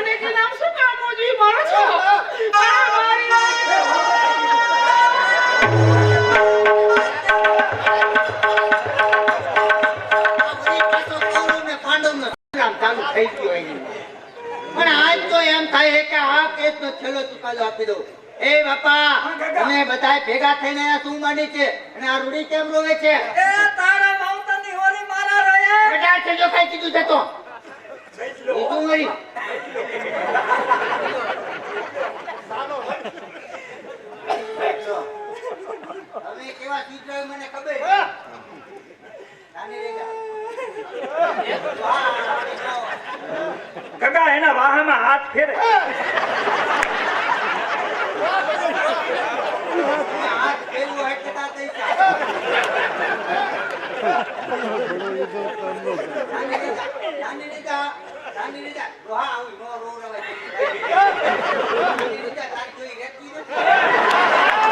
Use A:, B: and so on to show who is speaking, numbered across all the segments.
A: મને કે નામ શું કામ મોજી મારો છો
B: પણ આજ તો એમ થાય કે આ કેસનો છેલ્લો ચુકાદો આપી દો. એ બાપા તમે બધા ભેગા થઈને શું માંડી છે અને આ રૂડી કેમ રોવે છે?
C: એ તારા માવતરની હોરી મારા રહ્યા
B: બેટા છે જો કઈ કીધું છે તો શું મરી હવે કેવા ચિત્ર મને ખબર છે.
D: કાકા એના વાહમાં હાથ ફેરે
B: હાથ ફેરવો એટલે તા થઈ જાય. નાની રીતા હા આવું નો રો રવાય. નાની રીતા તાર કોઈ રહેતી નથી.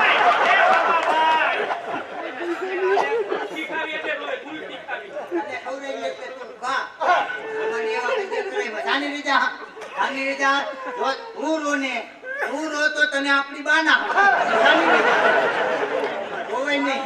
B: હું રો તો તને આપણી બાના હોય નહીં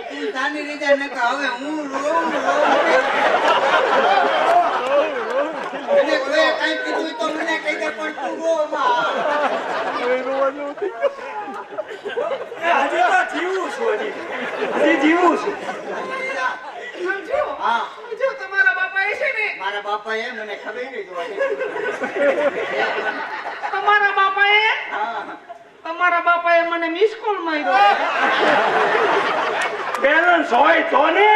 B: હવે હું કઈ કીધું તો મને કઈ દે પણ તું રો
D: હજી તો જીવું છું હજી જીવું છું
A: સમજો
B: હા
A: જો તમારા બાપા એ છે ને
B: મારા બાપા એ મને ખબર નહીં જોવાની.
A: તમારા બાપાએ
B: હા
A: તમારા બાપાએ મને મિસ કોલ માર્યો
D: બેલેન્સ હોય તો ને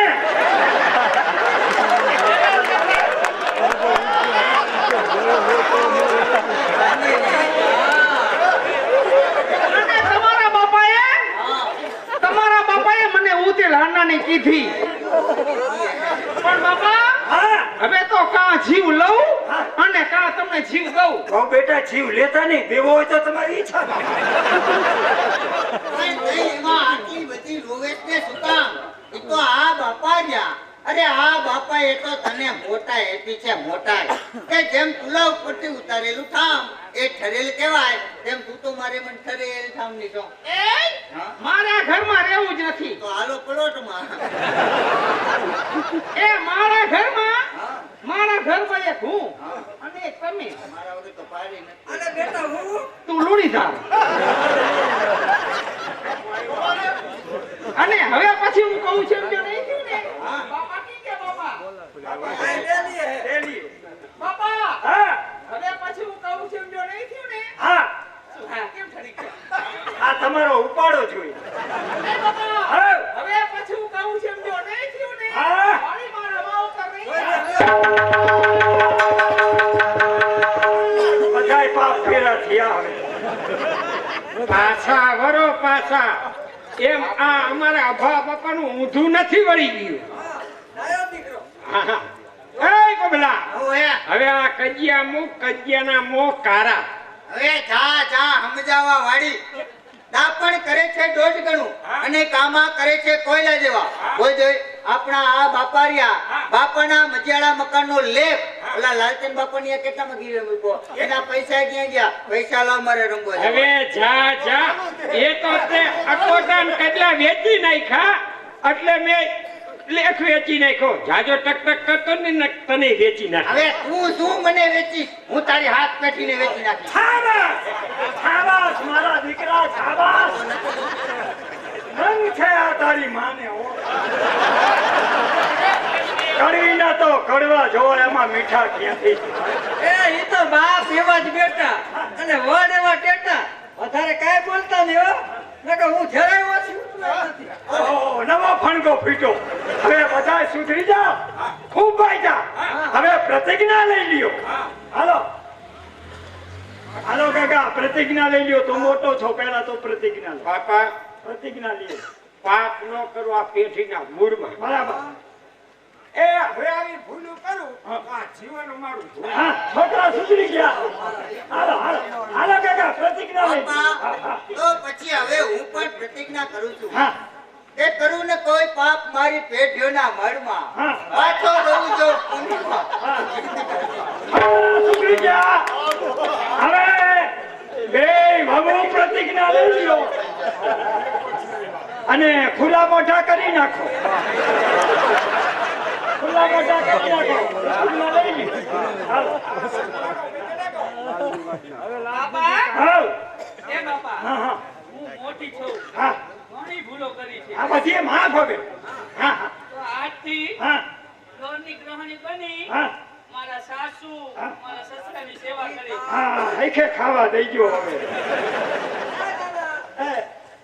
A: અને તમારા બાપાએ મને ઉતેલ હાનાની કીધી પણ બાપા
D: હા
A: હવે તો કા જીવ લઉં અને કા તમને જીવ દઉં.
D: કહો બેટા જીવ લેતા નહીં દેવો હોય તો તમારી ઈચ્છા
B: એમાં આટલી બધી રોવેશ ને શું કામ? એ તો આ બાપા રહ્યા. અરે આ બાપા એ તો તને મોટા એથી છે મોટા કે જેમ તુલા ઉપરથી ઉતારેલું ઠામ એ ઠરેલ કહેવાય તેમ તું તો મારે મને ઠરેલ ઠામ ની છો.
A: મારા ઘરમાં રહેવું જ નથી.
B: તો હાલો પ્લોટમાં.
A: એ મારા ઘરમાં એક હું અને એક તમે.
B: મારા વગર તો પાડી નથી.
C: અને બેટા હું
A: તું લૂણી જા. અને હવે પછી હું કહું છું એમ જો નહીં થયું ને બાપા કી કે બાપા બાપા
D: હા
A: હવે પછી હું કહું છું એમ જો નહીં થયું ને
D: હા
A: હા કેમ ઠરી ગયા
D: આ તમારો ઉપાડો જોઈએ
A: એ બાપા
D: હા
A: હવે પછી હું કહું છું એમ જો નહીં થયું ને
D: હા.
A: વાળી મારા માવતર નહીં
D: બધાય પાપ ફેરા થયા હવે
A: પાછા વરો પાછા એમ આ અમારા અભા બાપાનું ઊંધું નથી વળી ગયું.
C: ડાયો દીકરો
A: હા, હા. એ ગોબલા હવે આ કજિયા મુખ કજિયાના મોં કારા.
B: હવે જા જા સમજાવવા વાળી દાપણ કરે છે દોઢ ગણું અને કામા કરે છે કોયલા જેવા. કોઈ જોઈ આપણા આ બાપારિયા બાપાના મજિયાળા મકાનનો લેપ ઓલા લાલચંદ બાપાની આ કેટલામાં ગીરે મૂકો એના પૈસા ક્યાં ગયા? પૈસા લો મારે રંગો
A: હવે જા જા એ તો તે અકોટાન કજલા વેચી નાખ્યા એટલે મેં લેખ વેચી નાખ્યો. જાજો ટક ટક કરતો ને તને વેચી નાખ.
B: હવે તું શું મને વેચીશ? હું તારી હાથ પેઠીને વેચી નાખીશ.
D: શાબાશ શાબાશ મારા દીકરા શાબાશ રંગ છે આ તારી માને હો કડવીના તો કડવા જોવા એમાં મીઠા ક્યાંથી
C: એ ઈ તો બાપ એવા જ બેટા અને વડ એવા ટેટા વધારે કાંઈ બોલતા નહીં હો નકર હું જરાય ઓછી નથી.
D: ઓહો નવો ફણકો ફીટો હવે બધા સુધરી જાઓ ખૂબ ભાઈ જા હવે પ્રતિજ્ઞા લઈ લ્યો હાલો હાલો કાકા પ્રતિજ્ઞા લઈ લ્યો તો મોટો છો પહેલા તો પ્રતિજ્ઞા લો
A: બાપા
D: પ્રતિજ્ઞા લ્યો
A: પાપ ન કરો આ પેઢીના મૂળમાં.
D: બરાબર
A: એ હવે આવી ભૂલું કરું આ જીવન મારું
D: હા છોકરા સુધરી ગયા હાલો
B: મારી પેઢીઓના મળમાં
D: હા.
B: પાછો રહું જો પુનીમાં.
D: સુધરી જા. હવે બે વહુ પ્રતિજ્ઞા લઈ લ્યો અને ખુલ્લા મોઢા કરી નાખો. ખુલ્લા મોઢા કરી નાખો. પ્રતિજ્ઞા લઈ લ્યો. હાલો.
C: બાપા
D: હાલ.
C: એ બાપા
D: હા હા
C: હું મોટી છું
D: હા.
C: ઘણી ભૂલો કરી છે
D: આ બધી એ માફ હવે. હા હા
C: તો આજથી
D: હા
C: ઘરની ગૃહિણી બની
D: હા
C: મારા સાસુ
D: હા.
C: મારા સસરાની સેવા કરી
D: હા હૈખે ખાવા દઈ ગયો હવે. એ,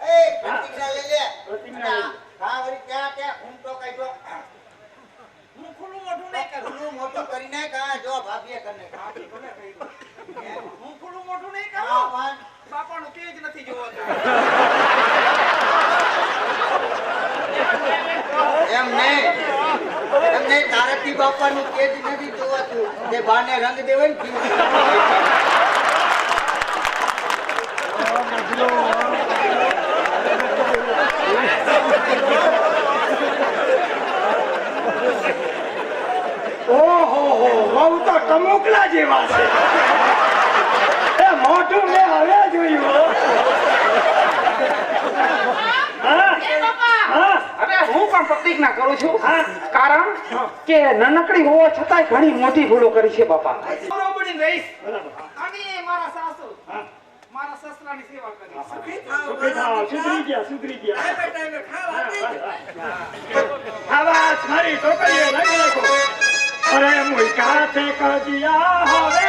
B: એ પ્રતિજ્ઞા લઈ લે.
D: પ્રતિજ્ઞા લઈ લે.
B: હા વળી ત્યાં ઘૂમટો કાઢ્યો.
C: હું ખુલ્લું મોઢું નહીં કરું
B: ખુલ્લું મોટું કરી નાખ. હા, જો ભાભીએ કરી નાખ.
C: હું ખુલ્લું મોઢું નહીં
B: હા,
C: કરું
B: વાન.
C: બાપાનું તેજ નથી જોવાનું
B: એમ નહીં તારકી બાપાનું તેજ નથી જોવાતું. તે બાને રંગ દેવાય ને જીવ.
D: ઓહો બહુ તો ટમુકલા જેવા છે. એ મોઢું મેં હવે જોયું. હા હા
E: હવે હું પણ પ્રતિજ્ઞા કરું છું
D: હા.
E: કારણ કે નાનકડી હોવા છતાંય ઘણી મોટી ભૂલો કરી છે બાપા.
C: બરોબરી રહીશ
D: બરાબર.
C: અને મારા સાસુ
D: હા.
C: મારા સસરાની સેવા કરીશ
D: સુખી થાઓ, સુધરી ગયા સુધરી ગયા.
C: ટાઈમે ખાવા દઈ
D: આવાજ મારી ટોકરીએ લાગી રાખો. અરે મુઈકા તે કજિયા હવે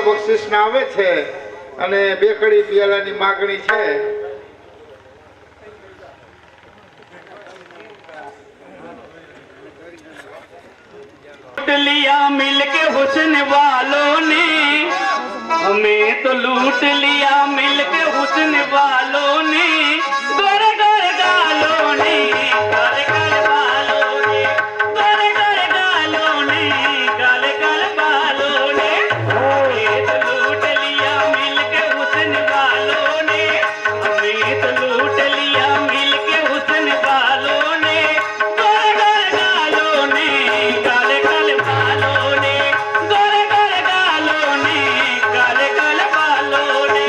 F: બક્ષિસ આવે છે અને બે કડી પિયાલાની માગણી છે.
G: लिया मिलके हुस्न वालों ने, हमें तो लूट लिया मिलके हुस्न वालों ने, गोरे गोरे गालों ने, काले काले बालों ने, गोरे गोरे गालों ने, काले काले बालों ने, हमें तो लूट लिया मिलके हुस्न वालों ने, हमें तो लूट लिया मिलके हुस्न वालों ने, गोरे गोरे गालों ने, काले काले बालों ने, गोरे गोरे गालों ने, काले काले बालों ने।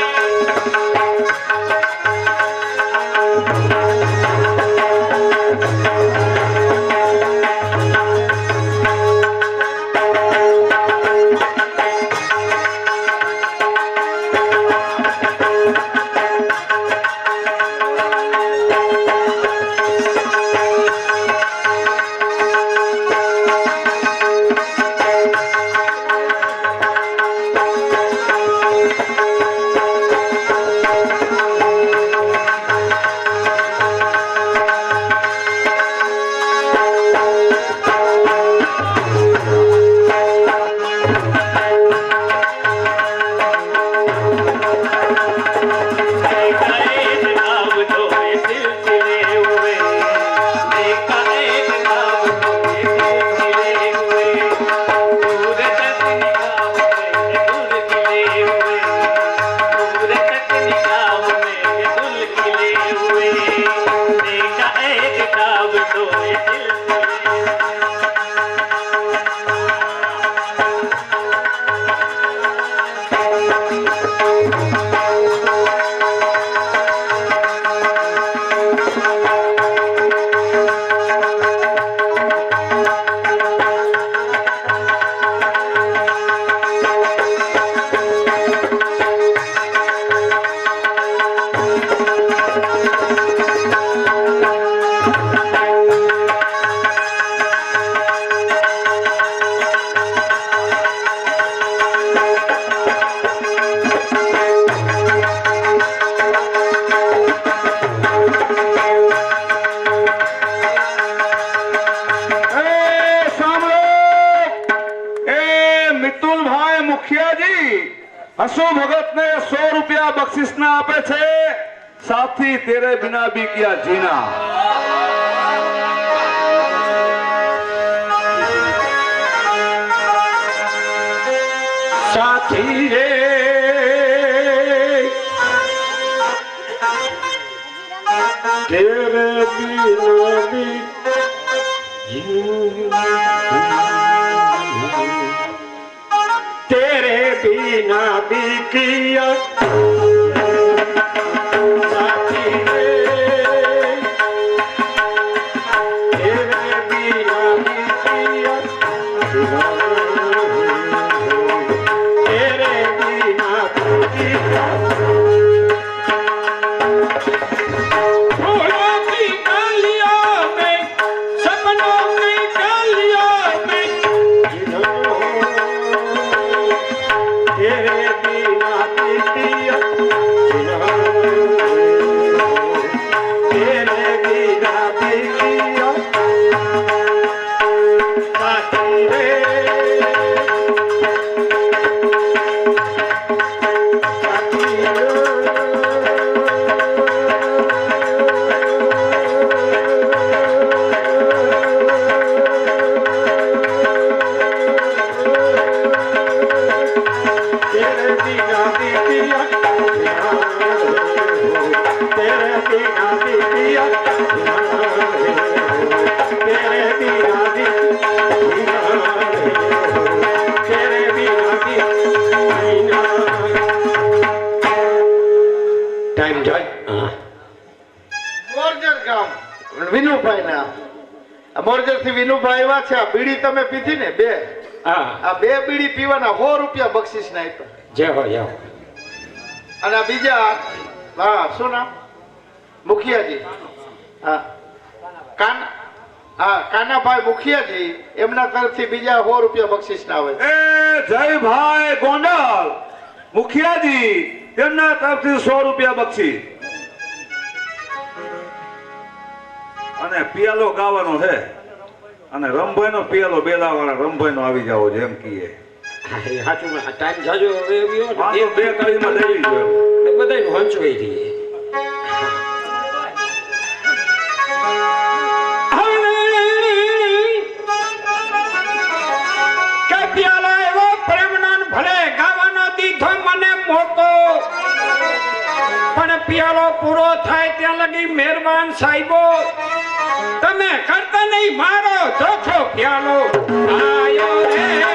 H: હસુ ભગત ને 100 રૂપિયા બક્ષિસ ના આપે છે સાથી તેરે બિના ભી કિયા જીના
A: સાથી રે તેરે બિના ભી तेरे बिना भी किया साथी रे तेरे बिना भी किया तेरे बिना भी किया फूलों की डालियों में सपनों की डालियों में तेरे बिना पिया तेरे बिना पिया साथी रे तेरे बिना भी पिया तेरे बिना भी पिया तेरे बिना भी तेरे बिना भी टाइम જાય
F: મોરજર ગામ વિનુભાઈ ના મોરજર થી વિનુભાઈ આવ્યા છે આ બીડી તમે પીધી ને બે
A: હા
F: આ બે બીડી પીવાના 100 રૂપિયા બક્ષિસ ના આપ્યા
A: જય હો જય હો
F: અને આ બીજા હા શું નામ મુખિયાજી હા કાનાભાઈ મુખિયાજી એમના તરફથી બીજા 100 રૂપિયા બક્ષિસ ના આવે છે.
H: એ જયભાઈ ગોંડલ મુખિયાજી તેમના તરફથી 100 રૂપિયા બક્ષિસ અને પિયાલો ગાવાનો છે અને રમભાઈ નો પેલો બેલાવાળા રમભાઈ નો આવી જાવો છે એમ કીએ
A: સાચું ટાઈમ જાજો હવે આવ્યો ને,
H: આનો 2 કડીમાં લઈ લીધો એમ.
A: બધાય વંચવાઈ રહી પિયાલો પૂરો થાય ત્યાં લગી મહેરબાન સાહેબો તમે કરતા નહીં મારો ચોથો પિયાલો આયો રે